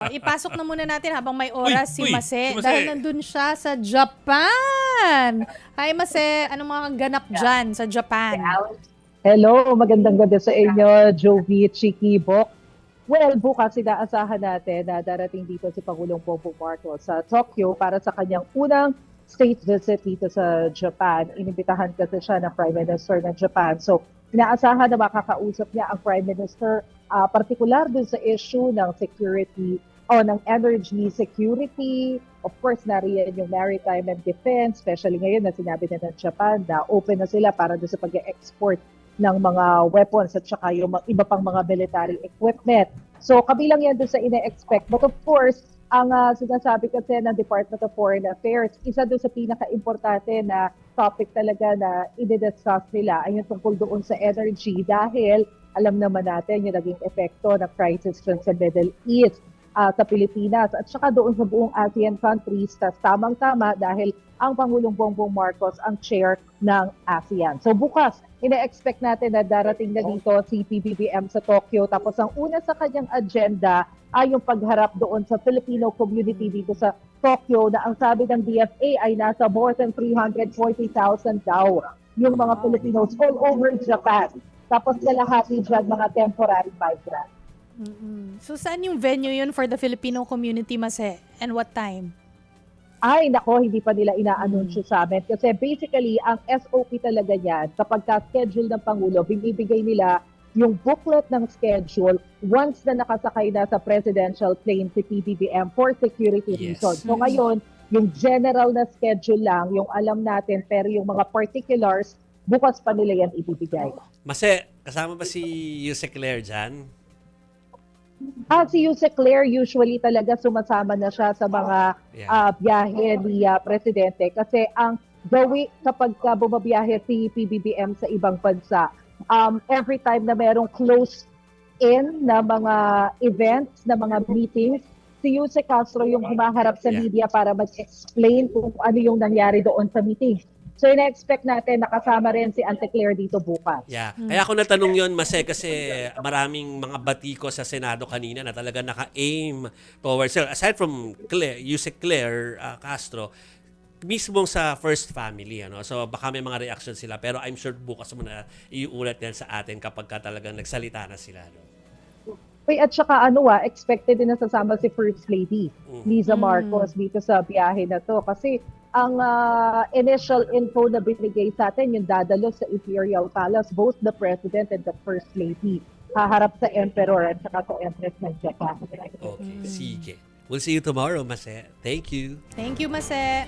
Ipasok na muna natin habang may Uy, oras si uy, Mase si Mase. dahil nandun siya sa Japan. Hi Mase, anong mga ganap dyan sa Japan? Hello, magandang gabi sa inyo, Jovi, Chiki, Bok. Well, bukas inaasahan natin na darating dito si Pangulong Bongbong Marcos sa Tokyo para sa kanyang unang state visit dito sa Japan. Inimbitahan kasi siya ng Prime Minister ng Japan. So, inaasahan na makakausap niya ang Prime Minister, partikular dun sa issue ng security o ng energy security. Of course, nariyan yung maritime and defense, especially ngayon na sinabi na ng Japan na open na sila para doon sa pag-export ng mga weapons at saka yung iba pang mga military equipment. So kabilang yan doon sa ine-expect. But of course, ang sinasabi kasi ng Department of Foreign Affairs, isa doon sa pinaka-importante na topic talaga na i-discuss nila ay yung tungkol doon sa energy dahil alam naman natin yung naging epekto ng crisis dyan sa Middle East sa Pilipinas at saka doon sa buong ASEAN countries. Tamang-tama dahil ang Pangulong Bongbong Marcos ang chair ng ASEAN. So bukas, ina-expect natin na darating na dito si PBBM sa Tokyo. Tapos ang una sa kanyang agenda ay yung pagharap doon sa Filipino community dito sa Tokyo na ang sabi ng DFA ay nasa more than 340,000 daw yung mga Filipinos all over Japan. Tapos kalahati dyan mga temporary migrants. So saan yung venue yun for the Filipino community, Mase? And what time? Ay, nako, hindi pa nila ina-anunsyo sa amin. Kasi basically, ang SOP talaga yan, kapag ka-schedule ng Pangulo, binibigay nila yung booklet ng schedule once na nakasakay na sa presidential plane si PBBM for security reasons. So ngayon, yung general na schedule lang, yung alam natin, pero yung mga particulars, bukas pa nila yan ibibigay. Mase, kasama ba si Yusek Claire dyan? Si Yusek Claire usually talaga sumasama na siya sa mga biyahe ni Presidente kasi ang gawin kapag bumabiyahe si PBBM sa ibang bansa, every time na merong close-in na mga events, na mga meetings, si Yusek Castro yung humaharap sa media para mag-explain kung ano yung nangyari doon sa meeting. So, ina-expect natin nakasama rin si Ante Claire dito bukas. Yeah. Kaya ako natanong yon Mase, kasi maraming mga batiko sa Senado kanina na talaga naka-aim towards her. Aside from Yusek Claire Castro, mismong sa first family. So baka may mga reaction sila. Pero I'm sure bukas mo na iuulat yan sa atin kapag talagang nagsalita na sila. At saka expected din na sasama si First Lady Liza Marcos dito sa biyahe na to. Kasi ang initial info na binigay sa atin, yung dadalo sa Imperial Palace, both the President and the First Lady, haharap sa Emperor at saka sa Empress ng Japan. Okay, sige. We'll see you tomorrow, Mase. Thank you. Thank you, Mase.